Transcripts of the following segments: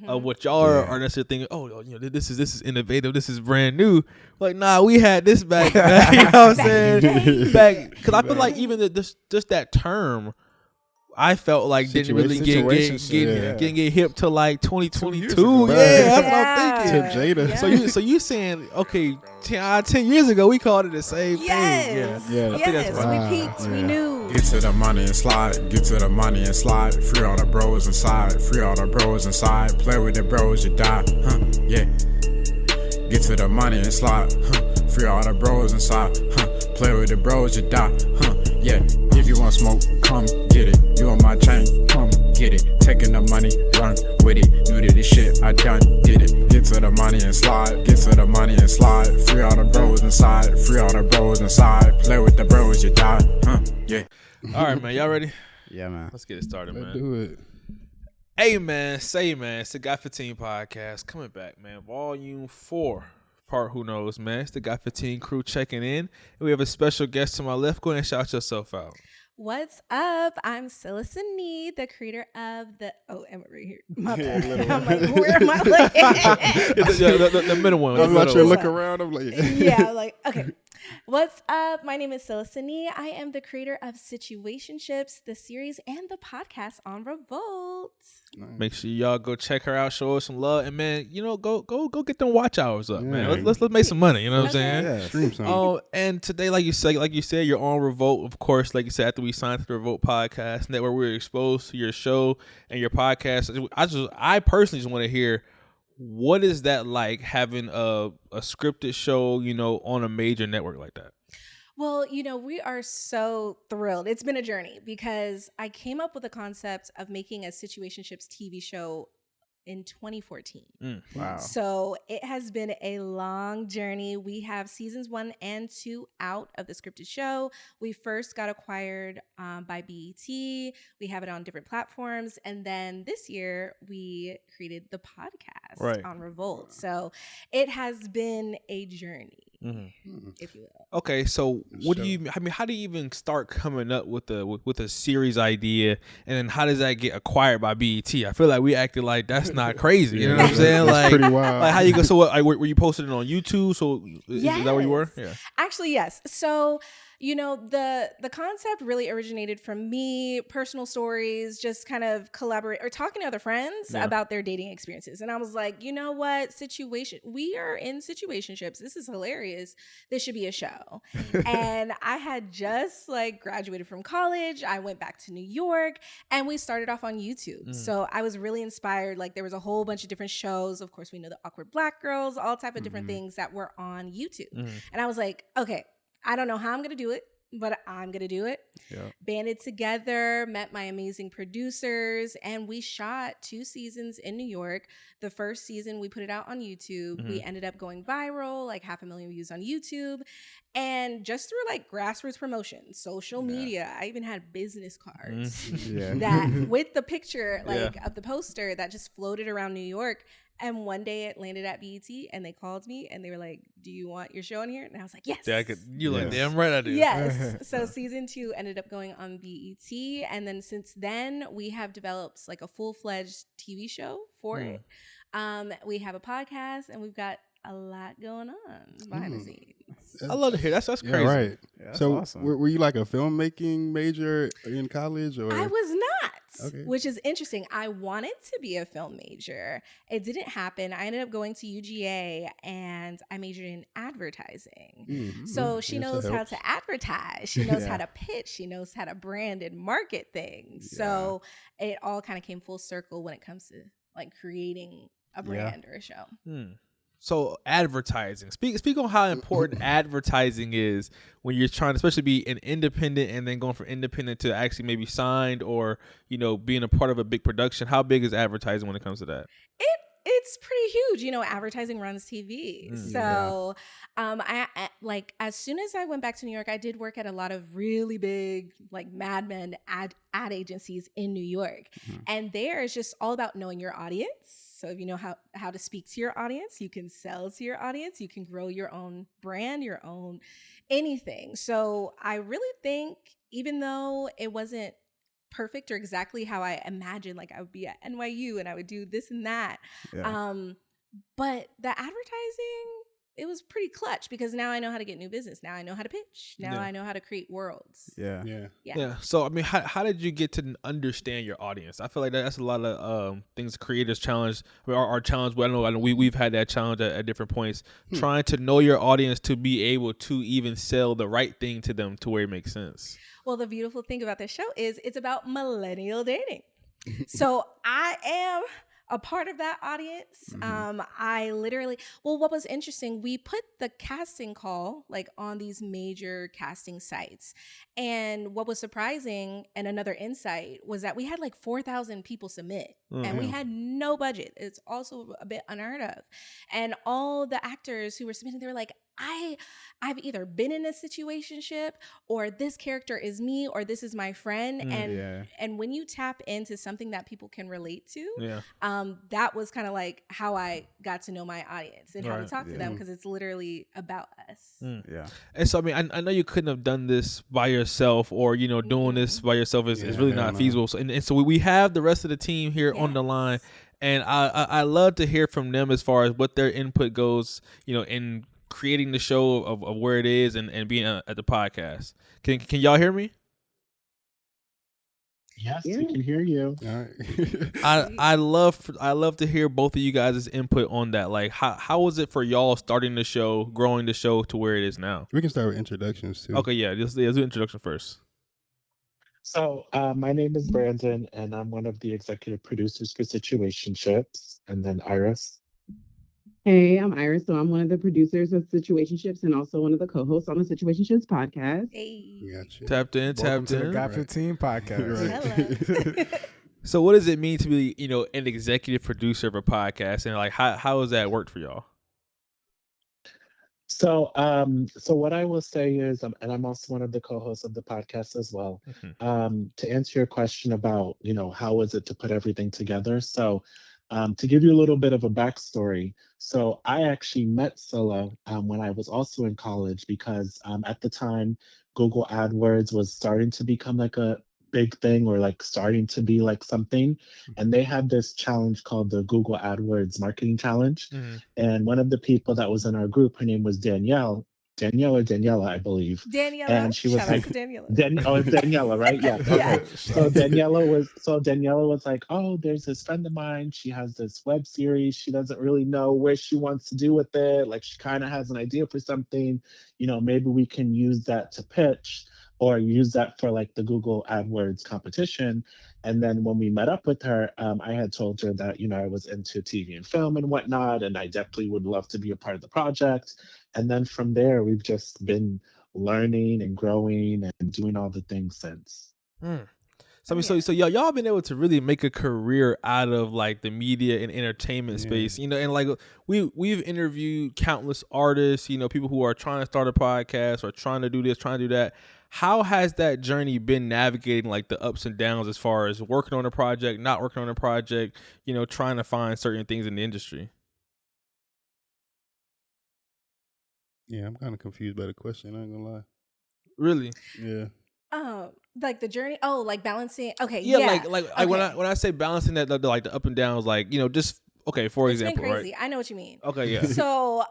of what y'all are necessarily thinking. Oh, you know, this is innovative. This is brand new. Like, nah, we had this back. You know what I'm saying? Back, because I feel like even just that term, I felt like didn't really get hip to like 2022. That's what I'm thinking. Jada. Yeah. So you saying, okay, 10 years ago we called it the same thing. Yeah. I think that's right. We peaked. We knew. Get to the money and slide. Get to the money and slide. Free all the bros inside. Free all the bros inside. Play with the bros, you die. Yeah. Get to the money and slide. Free all the bros inside. Play with the bros, you die. Yeah. If you want smoke, come get it. You on my chain, come get it. Taking the money, run with it. New to this shit, I done did it. Get to the money and slide. Get to the money and slide. Free all the bros inside. Free all the bros inside. Play with the bros, you die. Yeah. All right, man. Y'all ready? Yeah, man. Let's get it started, man. Let's do it. Hey, man. It's the Got 15 podcast coming back, man. Volume 4. Part Who Knows, man. It's the Got 15 crew checking in. And we have a special guest to my left. Go ahead and shout yourself out. What's up? I'm Situationships, the creator of the... Oh, am I right here? My bad. I'm like, where am I looking? the middle one. I'm about you to look around. I'm like... Yeah, like, okay. What's up? My name is Situationships. I am the creator of Situationships, the series and the podcast on Revolt. Make sure y'all go check her out, show her some love, and man, you know, go get them watch hours up, man. Let's make some money. You know what I'm saying? Yeah, stream some. And today, like you said, you're on Revolt, of course. Like you said, after we signed to the Revolt Podcast Network, we were exposed to your show and your podcast. I personally just want to hear, what is that like having a scripted show, you know, on a major network like that? Well, you know, we are so thrilled. It's been a journey because I came up with the concept of making a Situationships TV show in 2014. Wow. So it has been a long journey. We have seasons 1 and 2 out of the scripted show. We first got acquired by BET. We have it on different platforms. And then this year we created the podcast on Revolt. So it has been a journey. If you will. Okay, so how do you even start coming up with a series idea, and then how does that get acquired by BET? I feel like we acted like that's not crazy. You know what I'm saying? Like, pretty wild. Like, how you go? So what? Were you posting it on YouTube? So is that where you were? Yeah. Actually, yes. So, you know, the concept really originated from me, personal stories, just kind of collaborate or talking to other friends about their dating experiences. And I was like, you know what? We are in situationships. This is hilarious. This should be a show. And I had just like graduated from college. I went back to New York and we started off on YouTube. So I was really inspired. Like, there was a whole bunch of different shows. Of course, we know the Awkward Black Girls, all type of different things that were on YouTube. And I was like, okay, I don't know how I'm going to do it, but I'm going to do it. Yeah. Banded together, met my amazing producers, and we shot 2 seasons in New York. The first season, we put it out on YouTube. We ended up going viral, like 500,000 views on YouTube. And just through like grassroots promotion, social media, I even had business cards that with the picture of the poster that just floated around New York. And one day it landed at BET and they called me and they were like, do you want your show on here? And I was like, yes. Yeah, like, damn right I do. Yes. So season 2 ended up going on BET. And then since then we have developed like a full-fledged TV show for it. We have a podcast and we've got a lot going on behind the scenes. I love to hear that's crazy. Yeah, right. Yeah, that's so awesome. Were you like a filmmaking major in college? Or? I was not, which is interesting. I wanted to be a film major. It didn't happen. I ended up going to UGA and I majored in advertising. So she knows how to advertise. She knows how to pitch. She knows how to brand and market things. So it all kind of came full circle when it comes to like creating a brand or a show. So advertising. Speak on how important advertising is when you're trying to, especially be an independent and then going from independent to actually maybe signed or, you know, being a part of a big production. How big is advertising when it comes to that? It's pretty huge. You know, advertising runs TV. So I like, as soon as I went back to New York, I did work at a lot of really big like Mad Men ad agencies in New York. And there it's just all about knowing your audience. So if you know how to speak to your audience, you can sell to your audience, you can grow your own brand, your own anything. So I really think, even though it wasn't perfect or exactly how I imagined. Like I would be at NYU and I would do this and that. Yeah. But the advertising, it was pretty clutch because now I know how to get new business. Now I know how to pitch. Now I know how to create worlds. Yeah. Yeah. So I mean, how did you get to understand your audience? I feel like that's a lot of things creators challenge our challenge. I know we've had that challenge at different points, trying to know your audience to be able to even sell the right thing to them to where it makes sense. Well, the beautiful thing about this show is it's about millennial dating. So I am a part of that audience. I literally, what was interesting, we put the casting call like on these major casting sites. And what was surprising and another insight was that we had like 4,000 people submit and we had no budget. It's also a bit unheard of. And all the actors who were submitting, they were like, I've either been in a situationship or this character is me or this is my friend. And when you tap into something that people can relate to, that was kind of like how I got to know my audience and how to talk to them, because it's literally about us. Yeah. And so I mean, I know you couldn't have done this by yourself, or doing this by yourself is really not feasible. So and so we have the rest of the team here on the line, and I love to hear from them as far as what their input goes, in creating the show of where it is and being at the podcast. Can y'all hear me? Yes, we can hear you. All right. I love to hear both of you guys' input on that. Like how was it for y'all starting the show, growing the show to where it is now? We can start with introductions too. Okay, let's do introduction first. So my name is Brandon, and I'm one of the executive producers for Situationships, and then Iris. Hey, I'm Iris. So I'm one of the producers of Situationships and also one of the co-hosts on the Situationships podcast. Hey. Gotcha. Tapped in. Welcome to the Got 15 podcast. Hello. So what does it mean to be, an executive producer of a podcast, and like how has that worked for y'all? So what I will say is, and I'm also one of the co-hosts of the podcast as well. To answer your question about, how is it to put everything together? So to give you a little bit of a backstory, so I actually met Scylla when I was also in college, because at the time, Google AdWords was starting to become like a big thing, or like starting to be like something. And they had this challenge called the Google AdWords Marketing Challenge. And one of the people that was in our group, her name was Daniela, I believe. Daniela. And she was Shout like, out to Daniela. It's Daniela, right? Yeah. Okay. Yeah. So Daniela was like, oh, there's this friend of mine. She has this web series. She doesn't really know where she wants to do with it. Like, she kind of has an idea for something. Maybe we can use that to pitch, or use that for like the Google AdWords competition. And then when we met up with her, I had told her that, I was into TV and film and whatnot, and I definitely would love to be a part of the project. And then from there, we've just been learning and growing and doing all the things since. So I mean, so y'all been able to really make a career out of like the media and entertainment space, and like we've interviewed countless artists, people who are trying to start a podcast or trying to do this, trying to do that. How has that journey been navigating like the ups and downs as far as working on a project, not working on a project, trying to find certain things in the industry? Yeah, I'm kind of confused by the question. I ain't gonna lie. Really? Yeah. Like the journey. Oh, like balancing. Okay. Yeah, Yeah. like when I say balancing that, like the up and downs, like just okay. For It's example, been crazy. right? I know what you mean. Okay, yeah. So,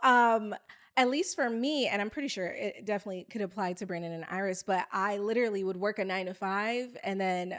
at least for me, and I'm pretty sure it definitely could apply to Brandon and Iris, but I literally would work a 9 to 5, and then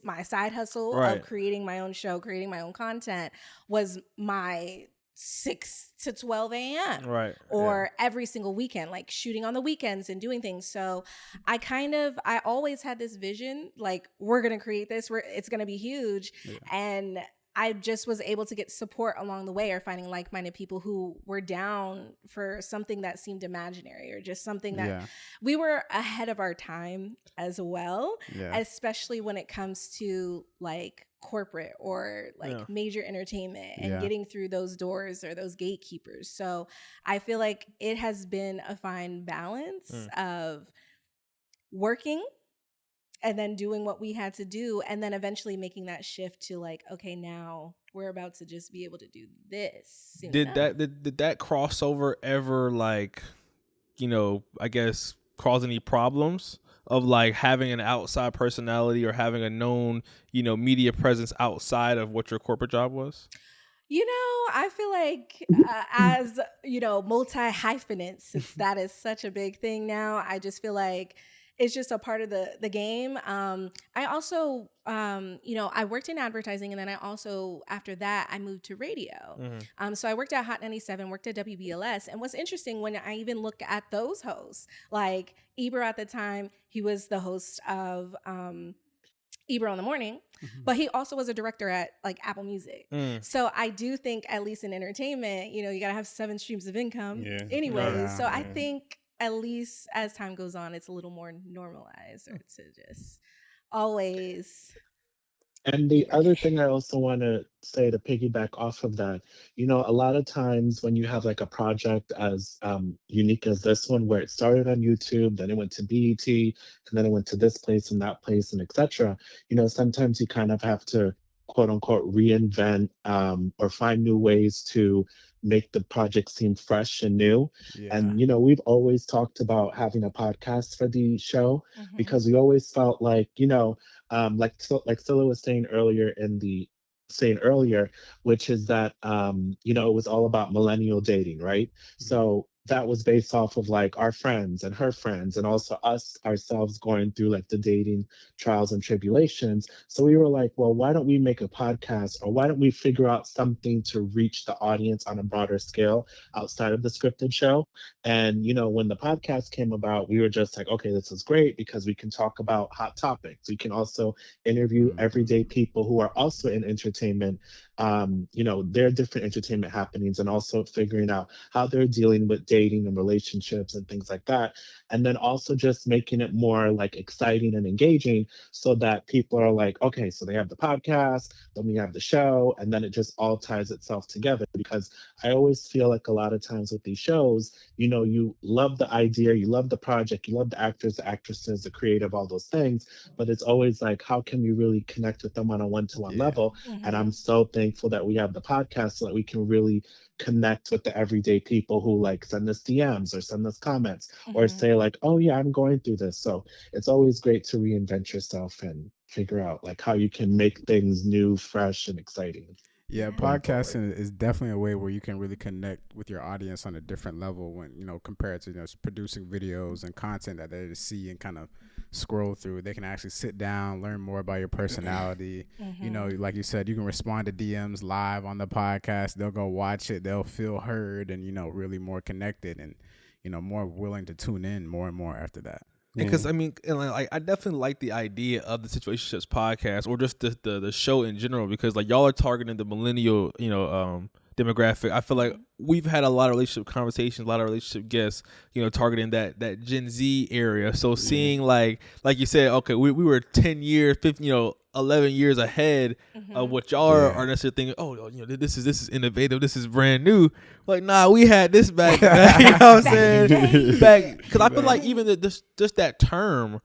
my side hustle of creating my own show, creating my own content was my 6 to 12 a.m. Right. Or every single weekend, like shooting on the weekends and doing things. So I always had this vision, like, we're going to create this, it's going to be huge. Yeah. And I just was able to get support along the way, or finding like-minded people who were down for something that seemed imaginary, or just something that we were ahead of our time as well, especially when it comes to like corporate or like major entertainment and getting through those doors or those gatekeepers. So I feel like it has been a fine balance of working and then doing what we had to do, and then eventually making that shift to like, okay, now we're about to just be able to do this. Did that crossover ever, like, I guess, cause any problems? of like having an outside personality or having a known, media presence outside of what your corporate job was? I feel like as, multi hyphenates, since that is such a big thing now, I just feel like it's just a part of the game. I also, I worked in advertising, and then I also, after that, I moved to radio. So I worked at Hot 97, worked at WBLS. And what's interesting when I even look at those hosts, like Ebro at the time, he was the host of Ebro in the Morning, but he also was a director at like Apple Music. So I do think, at least in entertainment, you gotta have 7 streams of income anyways. So I think at least as time goes on, it's a little more normalized, or to just always. And the other thing I also want to say to piggyback off of that, a lot of times when you have like a project as unique as this one, where it started on YouTube, then it went to BET, and then it went to this place and that place, and etc. Sometimes you kind of have to quote unquote reinvent or find new ways to make the project seem fresh and new. And we've always talked about having a podcast for the show, because we always felt like like Scylla was saying earlier, which is that it was all about millennial dating, right? So that was based off of like our friends and her friends, and also us ourselves going through like the dating trials and tribulations. So we were like, well, why don't we make a podcast, or why don't we figure out something to reach the audience on a broader scale outside of the scripted show? And when the podcast came about, we were just like, okay, this is great, because we can talk about hot topics. We can also interview everyday people who are also in entertainment, their different entertainment happenings, and also figuring out how they're dealing with dating and relationships and things like that. And then also just making it more like exciting and engaging, so that people are like, okay, so they have the podcast, then we have the show, and then it just all ties itself together. Because I always feel like a lot of times with these shows, you love the idea, you love the project, you love the actors, the actresses, the creative, all those things, but it's always like, how can we really connect with them on a one-to-one level? And I'm so thankful that we have the podcast, so that we can really connect with the everyday people who like send us DMs or send us comments or say like, oh yeah, I'm going through this. So it's always great to reinvent yourself and figure out like how you can make things new, fresh, and exciting. Yeah, podcasting is definitely a way where you can really connect with your audience on a different level when, compared to producing videos and content that they just see and kind of scroll through. They can actually sit down, learn more about your personality. Like you said, you can respond to DMs live on the podcast. They'll go watch it. They'll feel heard and, really more connected and, more willing to tune in more and more after that. Because I definitely like the idea of the Situationships podcast, or just the show in general, because like y'all are targeting the millennial, demographic. I feel like we've had a lot of relationship conversations, a lot of relationship guests, targeting that Gen Z area. So seeing like you said, okay, we were 10 years, 15, 11 years ahead of what y'all are necessarily thinking, oh, this is innovative, this is brand new. Like, nah, we had this back, you know what I'm saying? Back, because I feel like even just that term,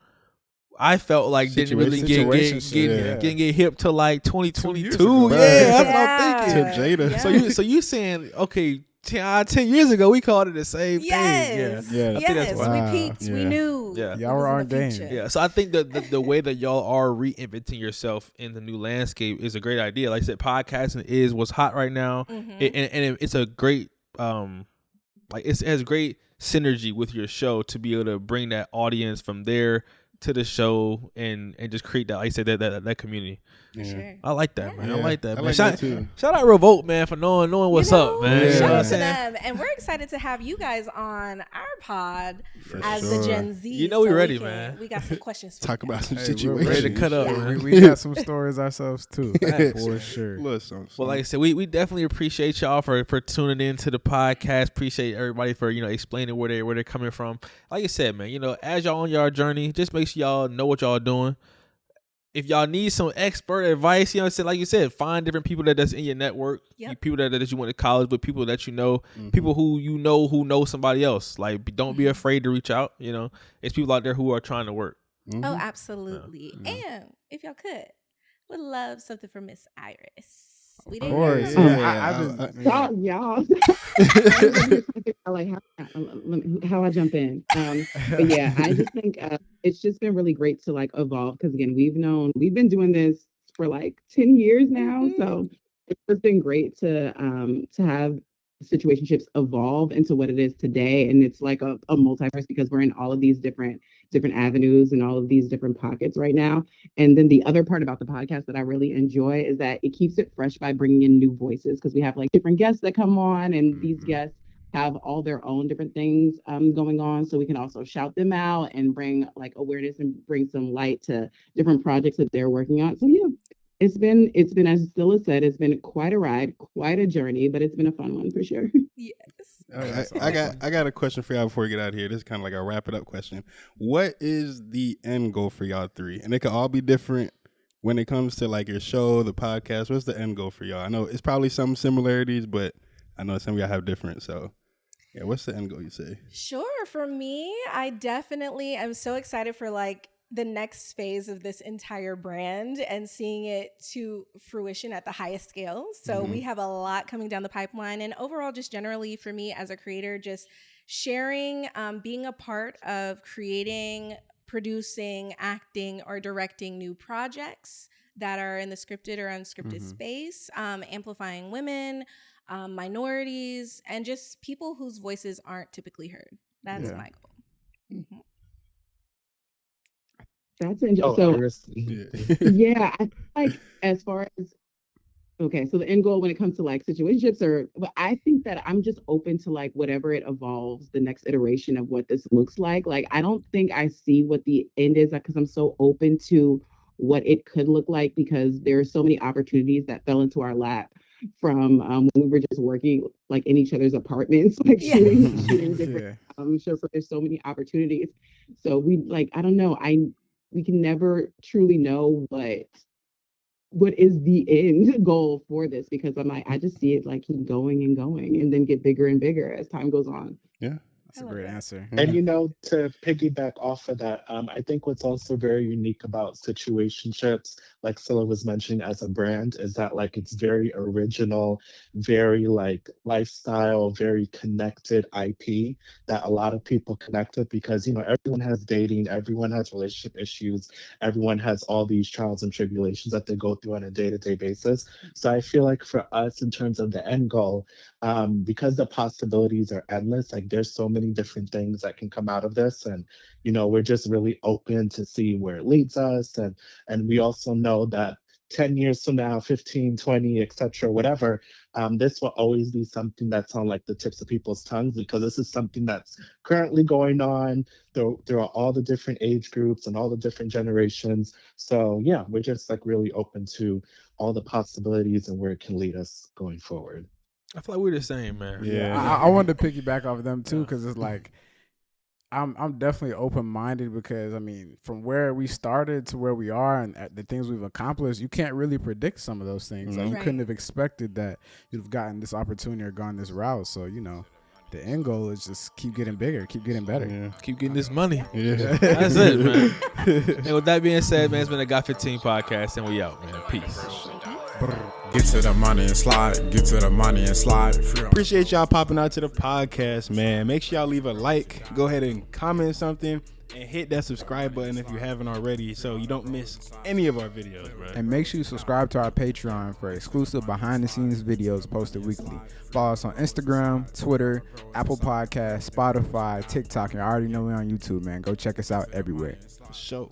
I felt like didn't really get hip to like 2022. That's what I'm thinking. To Jada. So you saying, okay, 10 years ago we called it the same thing. Yeah. I think that's we peaked. We knew. Yeah, y'all were on game. Yeah, so I think that the way that y'all are reinventing yourself in the new landscape is a great idea. Like I said, podcasting is what's hot right now, and it's a great it has great synergy with your show to be able to bring that audience from there to the show and just create that, like I said, that community. Sure. I like that, man. I like that, man. Like that too. Shout out Revolt, man, for knowing what's up, man. Shout out to saying? them. And we're excited to have you guys on our pod as sure. the Gen Z. We ready, man. We got some questions for Talk you. about some We're situations. ready to cut up, man. We got some stories ourselves too, for sure. Listen, Well, like I said, we definitely appreciate y'all for tuning in to the podcast. Appreciate everybody for explaining where they're coming from. Like I said, man, as y'all on y'all journey, just make sure y'all know what y'all doing. If y'all need some expert advice, like you said, find different people that's in your network. Yep. People that you went to college with, people that people who who know somebody else. Like, don't be afraid to reach out. It's people out there who are trying to work. Oh, absolutely. And if y'all could, would love something from Miss Iris. We Of didn't course. hear them. Y'all. Like how I jump in. But yeah, I just think it's just been really great to like evolve because again, we've been doing this for like 10 years now. So it's just been great to have situationships evolve into what it is today. And it's like a multiverse because we're in all of these different avenues and all of these different pockets right now. And then the other part about the podcast that I really enjoy is that it keeps it fresh by bringing in new voices because we have like different guests that come on, and these guests have all their own different things going on. So we can also shout them out and bring like awareness and bring some light to different projects that they're working on. So yeah, it's been as Zilla said, it's been quite a ride, quite a journey, but it's been a fun one for sure. Yes. I got a question for y'all before we get out of here. This is kind of like a wrap it up question. What is the end goal for y'all three? And it could all be different when it comes to like your show, the podcast. What's the end goal for y'all? I know it's probably some similarities, but I know some of y'all have different. So yeah, what's the end goal you say? Sure. For me, I definitely am so excited for like the next phase of this entire brand and seeing it to fruition at the highest scale. So we have a lot coming down the pipeline, and overall, just generally for me as a creator, just sharing, being a part of creating, producing, acting, or directing new projects that are in the scripted or unscripted space, amplifying women, minorities, and just people whose voices aren't typically heard. That's my goal. That's interesting. So yeah, I feel like as far as okay, so the end goal when it comes to like situationships, but I think that I'm just open to like whatever it evolves, the next iteration of what this looks like. Like I don't think I see what the end is because I'm so open to what it could look like because there are so many opportunities that fell into our lap from when we were just working like in each other's apartments, like shooting different shows. So there's so many opportunities. So we like I don't know we can never truly know what is the end goal for this because I just see it like keep going and going and then get bigger and bigger as time goes on. Yeah. That's a great answer. And to piggyback off of that, I think what's also very unique about situationships, like Scylla was mentioning as a brand, is that like it's very original, very like lifestyle, very connected IP that a lot of people connect with because everyone has dating, everyone has relationship issues, everyone has all these trials and tribulations that they go through on a day-to-day basis. So I feel like for us, in terms of the end goal, because the possibilities are endless, like there's so many different things that can come out of this, and we're just really open to see where it leads us, and we also know that 10 years from now, 15, 20, etc., whatever, this will always be something that's on like the tips of people's tongues because this is something that's currently going on. There are all the different age groups and all the different generations. So yeah, we're just like really open to all the possibilities and where it can lead us going forward. I feel like we're the same, man. Yeah, I wanted to piggyback off of them too because it's like I'm definitely open minded because I mean from where we started to where we are and the things we've accomplished, you can't really predict some of those things. Like you couldn't have expected that you'd have gotten this opportunity or gone this route. So the end goal is just keep getting bigger, keep getting better, keep getting this money. Yeah, that's it, man. And with that being said, man, it's been a Got 15 podcast, and we out, man. Peace. Get to the money and slide. Get to the money and slide. Appreciate y'all popping out to the podcast, man. Make sure y'all leave a like. Go ahead and comment something and hit that subscribe button if you haven't already so you don't miss any of our videos, bro. And make sure you subscribe to our Patreon for exclusive behind the scenes videos posted weekly. Follow us on Instagram, Twitter, Apple Podcasts, Spotify, TikTok, and I already know we're on YouTube, man. Go check us out everywhere. Show.